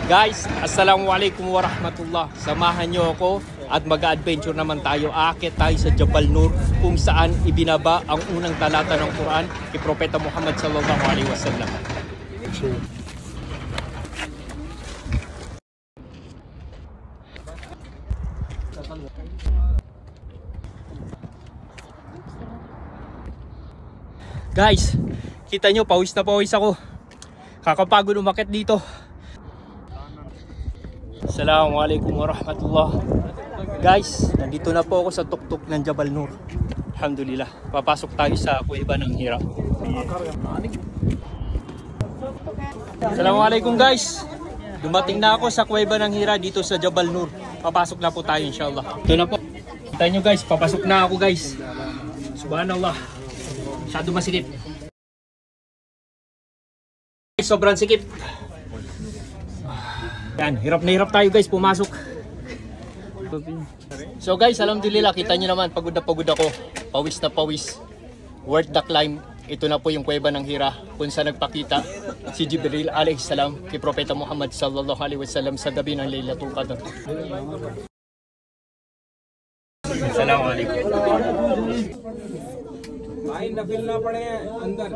Guys, assalamualaikum warahmatullah. Samahan nyo ako at mag-adventure naman tayo. Aakit tayo sa Jabal Nur kung saan ibinaba ang unang talata ng Quran kay Propeta Muhammad sallallahu alaihi wasallam. Guys, kita nyo, pawis na pawis ako. Kakapagod umakyat dito. Assalamualaikum warahmatullah. Guys, nandito na po ako sa tuktok ng Jabal Nur. Alhamdulillah. Papasok tayo sa kuweba ng Hira. Assalamualaikum guys. Dumating na ako sa kuweba ng Hira dito sa Jabal Nur. Papasok na po tayo inshallah. Ito na po. Kita nyo guys, papasok na ako guys. Subhanallah. Masyado masikip. Sobrang sikip. Yan, hirap na hirap tayo guys pumasok. So guys, alhamdulillah, kita nyo naman, pagod na pagod ako. Pawis na pawis. Worth the climb. Ito na po yung kuweba ng Hira kung saan nagpakita si Jibril alayhi salam kay Propeta Muhammad sallallahu alaihi wasallam sa gabi ng Laylatul Qadr. Assalamualaikum. भाई नफिल ना पड़े अंदर